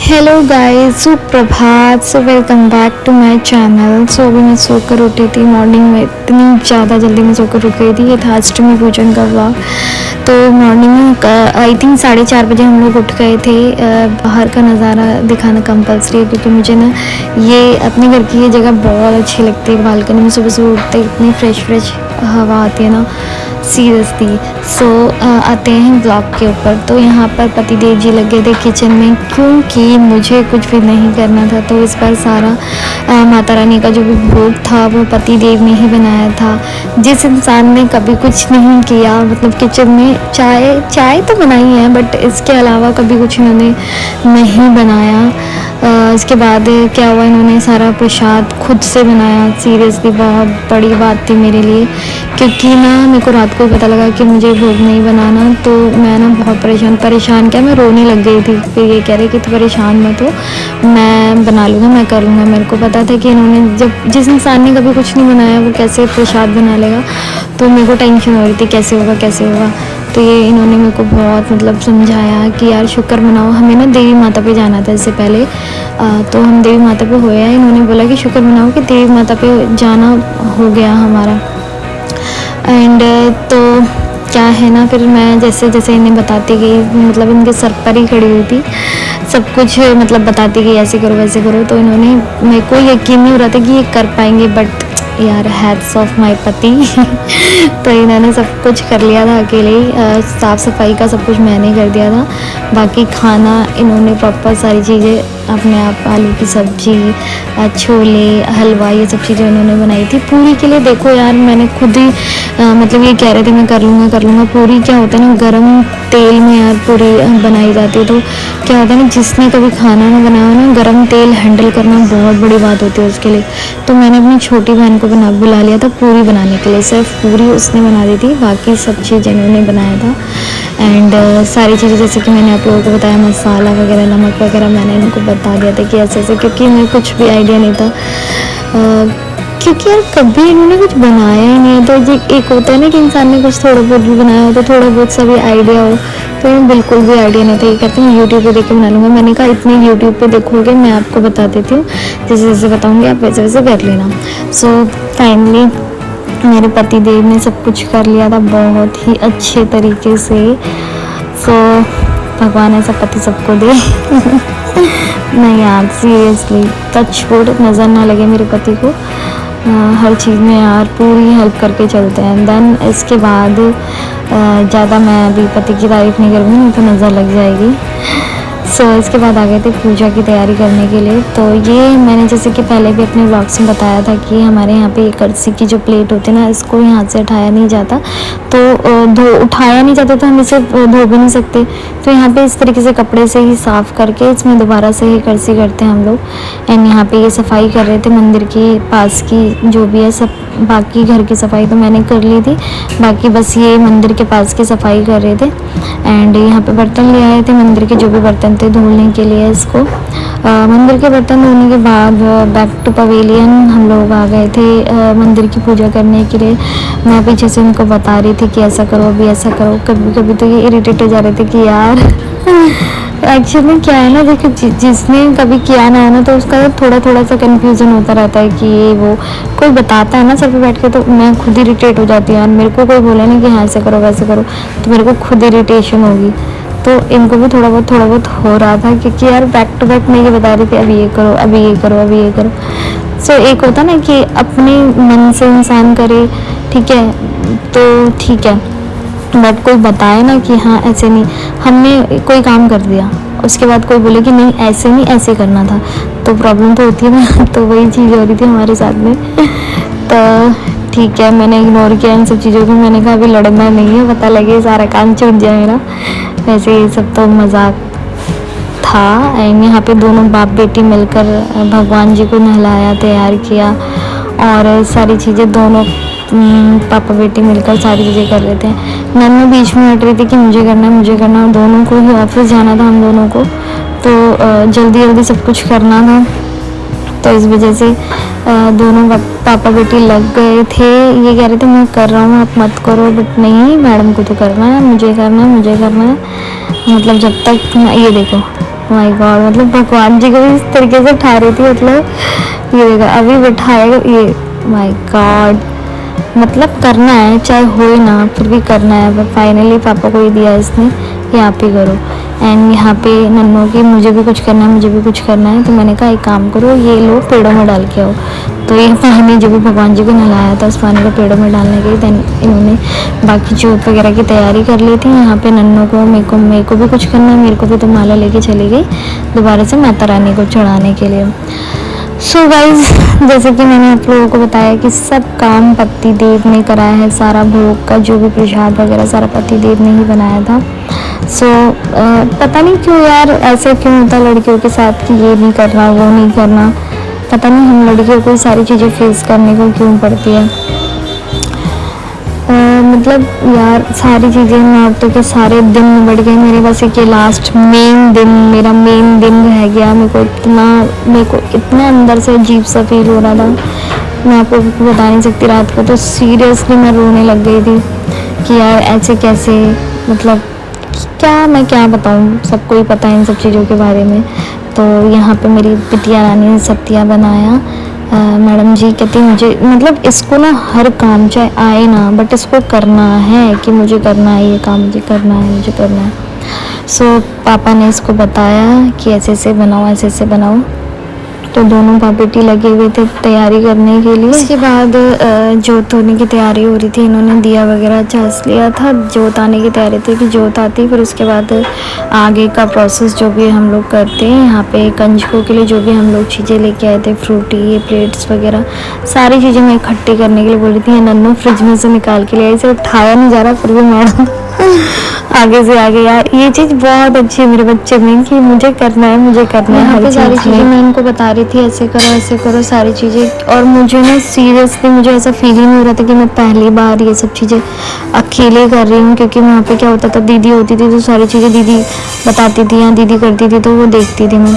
Hello guys, सुप्रभात। Welcome back to my channel. अभी मैं सोकर उठी थी मॉर्निंग में, इतनी ज़्यादा जल्दी मैं सोकर उठ गई थी। ये था अष्टमी पूजन का व्लॉग। तो मॉर्निंग में आई थिंक 4:30 बजे हम लोग उठ गए थे। बाहर का नज़ारा दिखाना कंपल्सरी है क्योंकि मुझे ना ये अपने घर की ये जगह बहुत अच्छी लगती है। बालकनी में सुबह सुबह उठते इतनी फ्रेश हवा आती है ना, सीरियसली। आते हैं ब्लॉग के ऊपर। तो यहाँ पर पतिदेव जी लगे थे किचन में, क्योंकि मुझे कुछ भी नहीं करना था। तो इस बार सारा माता रानी का जो भी भोग था वो पतिदेव ने ही बनाया था। जिस इंसान ने कभी कुछ नहीं किया, मतलब किचन में चाय तो बनाई है, बट इसके अलावा कभी कुछ इन्होंने नहीं बनाया। इसके बाद क्या हुआ, इन्होंने सारा प्रसाद खुद से बनाया। सीरियसली बहुत बड़ी बात थी मेरे लिए, क्योंकि ना मेरे को रात को पता लगा कि मुझे भोग नहीं बनाना। तो मैं ना बहुत परेशान क्या, मैं रोने लग गई थी। फिर ये कह रहे कि तू परेशान मत हो, मैं बना लूँगा, मैं कर लूँगा। मेरे को पता था कि इन्होंने जिस इंसान ने कभी कुछ नहीं बनाया वो कैसे प्रसाद बना लेगा। तो मेरे को टेंशन हो रही थी कैसे होगा। तो ये इन्होंने मेरे को बहुत मतलब समझाया कि यार शुक्र मनाओ। हमें ना देवी माता पे जाना था इससे पहले। तो हम देवी माता पे हो आए। इन्होंने बोला कि शुक्र मनाओ कि देवी माता पे जाना हो गया हमारा। एंड तो क्या है ना, फिर मैं जैसे जैसे इन्हें बताती गई, मतलब इनके सर पर ही खड़ी हुई थी, सब कुछ मतलब बताती गई, ऐसे करो वैसे करो। तो इन्होंने, मेरे को यकीन नहीं हो रहा था कि ये कर पाएंगे, बट यार हैट्स ऑफ माय पति। तो इन्होंने सब कुछ कर लिया था अकेले ही। साफ़ सफाई का सब कुछ मैंने कर दिया था। बाकी खाना इन्होंने प्रॉपर सारी चीज़ें अपने आप, आलू की सब्जी, छोले, हलवा, ये सब चीज़ें उन्होंने बनाई थी। पूरी के लिए देखो यार, मैंने खुद ही मतलब ये कह रहे थे मैं कर लूँगा। पूरी क्या होता है ना, गरम तेल में यार पूरी बनाई जाती है। तो क्या होता है ना, जिसने कभी खाना ना बनाया ना, गरम तेल हैंडल करना बहुत बड़ी बात होती है उसके लिए। तो मैंने अपनी छोटी बहन को बुला लिया था पूरी बनाने के लिए। सिर्फ पूरी उसने बना दी थी, बाकी सब चीज़ इन्होंने बनाया था। एंड सारी चीज़ें जैसे कि मैंने आप लोगों को बताया, मसाला वगैरह, नमक वगैरह मैंने इनको बता दिया था कि ऐसे, क्योंकि मुझे कुछ भी आइडिया नहीं था। क्योंकि यार कभी इन्होंने कुछ बनाया ही नहीं है। तो एक होता है ना कि इंसान ने कुछ थोड़ा बहुत भी बनाया हो, तो थोड़ा बहुत सा भी आइडिया हो। तो इन्हें बिल्कुल भी आइडिया नहीं था। ये कहते हैं यूट्यूब पे देख के बना लूँगा। मैंने कहा इतनी यूट्यूब पे देखोगे, मैं आपको बता देती हूँ, जैसे जैसे बताऊँगी आप वैसे वैसे कर लेना। सो फाइनली मेरे पति देव ने सब कुछ कर लिया था बहुत ही अच्छे तरीके से। सो भगवान ऐसा पति सबको दे। नहीं यार, सीरियसली टच वुड, नज़र ना लगे मेरे पति को। हर चीज़ में यार पूरी हेल्प करके चलते हैं। देन इसके बाद ज़्यादा मैं अभी पति की तारीफ़ नहीं करूँगी, नहीं तो नज़र लग जाएगी। इसके बाद आ गए थे पूजा की तैयारी करने के लिए। तो ये मैंने जैसे कि पहले भी अपने ब्लॉग्स में बताया था कि हमारे यहाँ पे कड़सी की जो प्लेट होती है ना, इसको यहाँ से उठाया नहीं जाता। तो उठाया नहीं जाता तो हम इसे धो भी नहीं सकते। तो यहाँ पे इस तरीके से कपड़े से ही साफ़ करके इसमें दोबारा से ही कड़सी करते हैं हम लोग। एंड यहाँ पे ये सफाई कर रहे थे मंदिर के पास की, जो भी है सब। बाकी घर की सफाई तो मैंने कर ली थी, बाकी बस ये मंदिर के पास की सफाई कर रहे थे। एंड यहाँ पे बर्तन ले आए थे मंदिर के, जो भी बर्तन थे धुलने के लिए इसको। मंदिर के बर्तन धोने के बाद बैक टू पवेलियन हम लोग आ गए थे मंदिर की पूजा करने के लिए। मैं पीछे से उनको बता रही थी कि ऐसा करो, अभी ऐसा करो। कभी कभी तो ये इरिटेट हो जा रहे थे कि यार एक्चुअली क्या है ना, देखो जिसने कभी किया ना है ना, तो उसका थोड़ा सा कन्फ्यूज़न होता रहता है कि ये वो कोई बताता है ना सर पे बैठ के, तो मैं खुद इरिटेट हो जाती हूँ यार। मेरे को कोई बोले ना कि हाँ ऐसे करो वैसे करो, तो मेरे को खुद इरिटेशन होगी। तो इनको भी थोड़ा बहुत हो रहा था, क्योंकि यार बैक टू बैक मैं ये बता रही थी अभी ये करो, अभी ये करो, अभी ये करो। एक होता ना कि अपने मन से इंसान करे, ठीक है तो ठीक है, बट कोई बताए ना कि हाँ ऐसे नहीं। हमने कोई काम कर दिया, उसके बाद कोई बोले कि नहीं ऐसे नहीं, ऐसे करना था, तो प्रॉब्लम तो होती है ना। तो वही चीज़ हो रही थी हमारे साथ में। तो ठीक है, मैंने इग्नोर किया इन सब चीज़ों को। मैंने कहा अभी लड़ना नहीं है, पता लगे सारा काम छूट जाए मेरा। वैसे ये सब तो मजाक था। एंड यहाँ पे दोनों बाप बेटी मिलकर भगवान जी को नहलाया, तैयार किया, और सारी चीज़ें दोनों पापा बेटी मिलकर सारी चीज़ें कर रहे थे। नन्नू बीच में हट रही थी कि मुझे करना है। दोनों को ही ऑफिस जाना था हम दोनों को, तो जल्दी सब कुछ करना था। तो इस वजह से दोनों पापा बेटी लग गए थे। ये कह रहे थे मैं कर रहा हूँ, आप मत करो, बट नहीं मैडम को तो करना है, मुझे करना है। मतलब जब तक ये देखो माय गॉड, मतलब भगवान जी को भी इस तरीके से उठा रही थी, मतलब ये देखो अभी बिठाएगा ये, माय गॉड, मतलब करना है चाहे हो ना, फिर भी करना है। बट फाइनली पापा को ही दिया इसने, ये आप ही करो। एंड यहाँ पे नन्नू की मुझे भी कुछ करना है, मुझे भी कुछ करना है, तो मैंने कहा एक काम करो, ये लो पेड़ों में डाल के आओ। तो ये पानी जो भी भगवान जी को नहलाया था उस पानी को पेड़ों में डालने के लिए, देन इन्होंने बाकी जोत वगैरह की तैयारी कर ली थी। यहाँ पे नन्नू को मेरे को भी कुछ करना है, मेरे को भी तो माला लेके चली गई दोबारा से माता रानी को चढ़ाने के लिए। सो गाइज, जैसे कि मैंने आप लोगों को बताया कि सब काम पति देव ने कराया है, सारा भोग का जो भी प्रसाद वगैरह सारा पति देव ने ही बनाया था। सो पता नहीं क्यों यार ऐसे क्यों होता लड़कियों के साथ कि ये नहीं करना वो नहीं करना, पता नहीं हम लड़कियों को सारी चीज़ें फेस करने को क्यों पड़ती है। मतलब यार सारी चीज़ें औरतों के सारे दिन बढ़ गए, मेरे बस एक ये लास्ट मेरा मेन दिन रह गया। मेरे को इतना अंदर से अजीब सा फील हो रहा था, मैं आपको बता नहीं सकती। रात को तो सीरियसली मैं रोने लग गई थी कि यार ऐसे कैसे, मतलब मैं क्या बताऊँ, सबको ही पता है इन सब चीज़ों के बारे में। तो यहाँ पे मेरी बिटिया रानी ने सत्या बनाया। मैडम जी कहती मुझे, मतलब इसको ना हर काम चाहे आए ना, बट इसको करना है कि मुझे करना है, ये काम मुझे करना है, मुझे करना है। सो पापा ने इसको बताया कि ऐसे ऐसे बनाओ, ऐसे ऐसे बनाओ। तो दोनों बाप बेटी लगे हुए थे तैयारी करने के लिए। उसके बाद जोत होने की तैयारी हो रही थी, इन्होंने दिया वगैरह चास लिया था, जोत आने की तैयारी थी कि जोत आती, फिर उसके बाद आगे का प्रोसेस जो भी हम लोग करते हैं। यहाँ पे कंजकों के लिए जो भी हम लोग चीज़ें लेके आए थे, फ्रूटी, ये प्लेट्स वगैरह सारी चीज़ें मैं इकट्ठी करने के लिए बोल रही थी। नन्नू फ्रिज में से निकाल के लिए, इसे उठाया नहीं जा रहा, फिर भी मैडम आगे से आगे। यार ये चीज़ बहुत अच्छी है मेरे बच्चे में कि मुझे करना है, मुझे करना है। यहाँ पे सारी चीज़ें मैं इनको बता रही थी, ऐसे करो सारी चीज़ें। और मुझे ना सीरियसली मुझे ऐसा फील ही नहीं हो रहा था कि मैं पहली बार ये सब चीज़ें अकेले कर रही हूँ, क्योंकि वहाँ पे क्या होता था, दीदी होती थी तो सारी चीज़ें दीदी बताती थी या दीदी करती थी तो वो देखती थी मैं।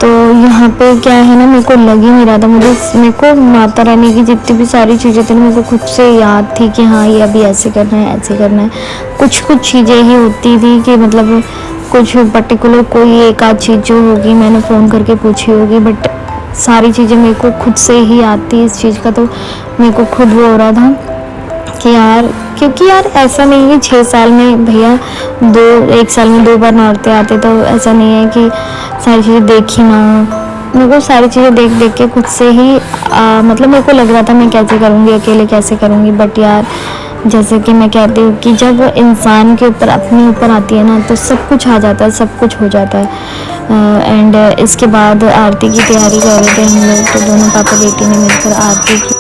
तो यहाँ पे क्या है ना, मेरे को लग ही नहीं रहा था, मेरे को माता रानी की जितनी भी सारी चीज़ें थी मेरे को खुद से याद थी कि हाँ ये अभी ऐसे करना है, ऐसे करना है। कुछ चीज़ें ही होती थी कि मतलब कुछ पर्टिकुलर कोई एक आध चीज़ जो होगी मैंने फ़ोन करके पूछी होगी, बट सारी चीज़ें मेरे को खुद से ही याद थी इस चीज़ का। तो मेरे को खुद वो हो रहा था कि यार, क्योंकि यार ऐसा नहीं है 6 साल में भैया 1 साल में 2 बार नौरते आते, तो ऐसा नहीं है कि सारी चीज़ें देखी ना हो। मेरे को सारी चीज़ें देख देख के खुद से ही मतलब मेरे को लग रहा था मैं कैसे करूँगी, अकेले कैसे करूँगी। बट यार जैसे कि मैं कहती हूँ कि जब इंसान के ऊपर अपने ऊपर आती है ना तो सब कुछ आ जाता है, सब कुछ हो जाता है। एंड इसके बाद आरती की तैयारी कर रहे थे हम लोग, तो दोनों पापा बेटी ने मिलकर आरती की।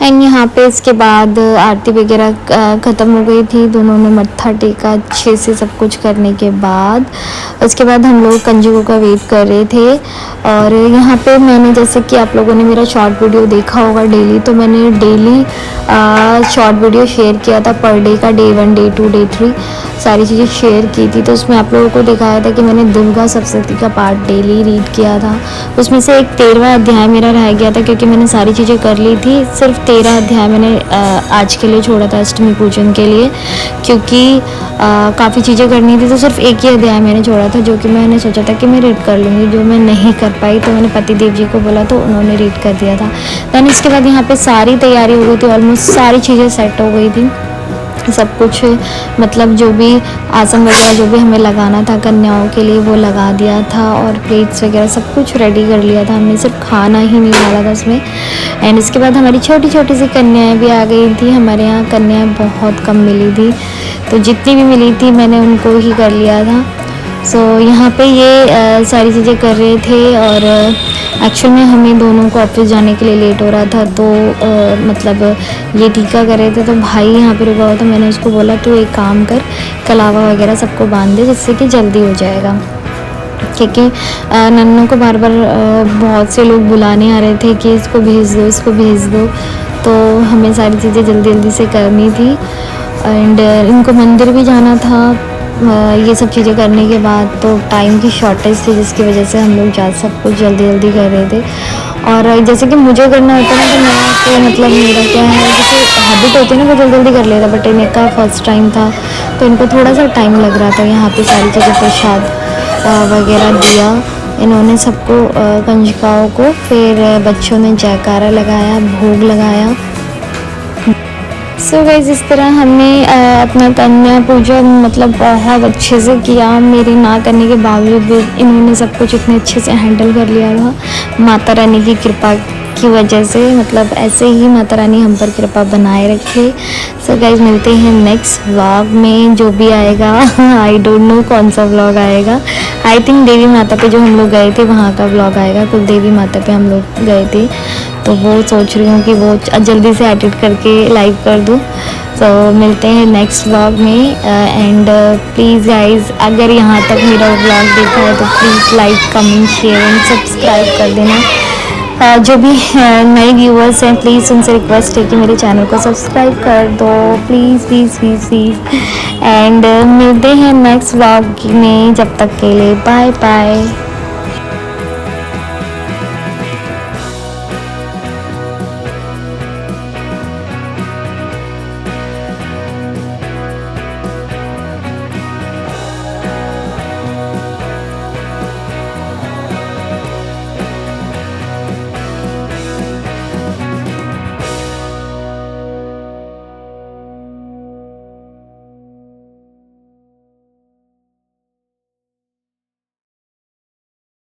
एंड यहाँ पे इसके बाद आरती वगैरह ख़त्म हो गई थी, दोनों ने मत्था टेका अच्छे से सब कुछ करने के बाद। उसके बाद हम लोग कंजकों का वेट कर रहे थे। और यहाँ पे मैंने, जैसे कि आप लोगों ने मेरा शॉर्ट वीडियो देखा होगा डेली, तो मैंने डेली शॉर्ट वीडियो शेयर किया था पर डे का, डे 1, डे 2, डे 3 सारी चीज़ें शेयर की थी। तो उसमें आप लोगों को दिखाया था कि मैंने दुर्गा सप्तशती का पार्ट डेली रीड किया था। उसमें से एक 13वां अध्याय मेरा रह गया था, क्योंकि मैंने सारी चीज़ें कर ली थी, सिर्फ 13 अध्याय अध्याय मैंने आज के लिए छोड़ा था, अष्टमी पूजन के लिए, क्योंकि काफ़ी चीज़ें करनी थी। तो सिर्फ एक ही अध्याय मैंने छोड़ा था, जो कि मैंने सोचा था कि मैं रीड कर लूँगी। जो मैं नहीं कर पाई तो मैंने पति देव जी को बोला तो उन्होंने रीड कर दिया था। दैन इसके बाद यहाँ पे सारी तैयारी हो गई थी, ऑलमोस्ट सारी चीज़ें सेट हो गई थी, सब कुछ मतलब जो भी आसन वगैरह जो भी हमें लगाना था कन्याओं के लिए वो लगा दिया था, और प्लेट्स वगैरह सब कुछ रेडी कर लिया था हमने, सिर्फ खाना ही नहीं डाला था उसमें। एंड इसके बाद हमारी छोटी छोटी सी कन्याएं भी आ गई थी। हमारे यहाँ कन्याएं बहुत कम मिली थी, तो जितनी भी मिली थी मैंने उनको ही कर लिया था। सो यहाँ पे ये सारी चीज़ें कर रहे थे, और एक्चुअल में हमें दोनों को ऑफिस जाने के लिए लेट हो रहा था, तो मतलब ये टीका कर रहे थे, तो भाई यहाँ पे रुका हुआ था। मैंने उसको बोला तू एक काम कर, कलावा वगैरह सबको बांध दे, जिससे कि जल्दी हो जाएगा, क्योंकि नन्नों को बार बार बहुत से लोग बुलाने आ रहे थे कि इसको भेज दो, इसको भेज दो, तो हमें सारी चीज़ें जल्दी जल्दी से करनी थी। एंड इनको मंदिर भी जाना था। ये सब चीज़ें करने के बाद तो टाइम की शॉर्टेज थी, जिसकी वजह से हम लोग सब कुछ जल्दी जल्दी कर रहे थे। और जैसे कि मुझे करना होता है ना, तो मैं तो मतलब मेरा क्या है, जैसे हैबिट होती है ना, वो जल्दी जल्दी कर लेता, बट इनका फर्स्ट टाइम था तो इनको थोड़ा सा टाइम लग रहा था। यहाँ पे सारी चीज़ें प्रसाद वगैरह दिया इन्होंने सबको, कंजकाओं को, फिर बच्चों ने जयकारा लगाया, भोग लगाया। सो गाइस इस तरह हमने अपना कन्या पूजा मतलब बहुत अच्छे से किया। मेरी ना करने के बावजूद भी इन्होंने सब कुछ इतने अच्छे से हैंडल कर लिया था, माता रानी की कृपा की वजह से। मतलब ऐसे ही माता रानी हम पर कृपा बनाए रखे। सो गाइस मिलते हैं नेक्स्ट व्लॉग में, जो भी आएगा आई डोंट नो कौन सा व्लॉग आएगा। आई थिंक देवी माता पे जो हम लोग गए थे वहाँ का व्लॉग आएगा, कुल देवी माता पे हम लोग गए थे, तो वो सोच रही हूँ कि वो जल्दी से एडिट करके लाइव कर दूँ। तो मिलते हैं नेक्स्ट व्लॉग में। एंड प्लीज़ गाइज, अगर यहाँ तक मेरा व्लॉग देखा है तो please like, comment, share and subscribe कर देना। जो भी नए व्यूअर्स हैं प्लीज़ उनसे रिक्वेस्ट है कि मेरे चैनल को सब्सक्राइब कर दो, please please please please. And मिलते हैं नेक्स्ट व्लॉग में, जब तक के लिए बाय बाय।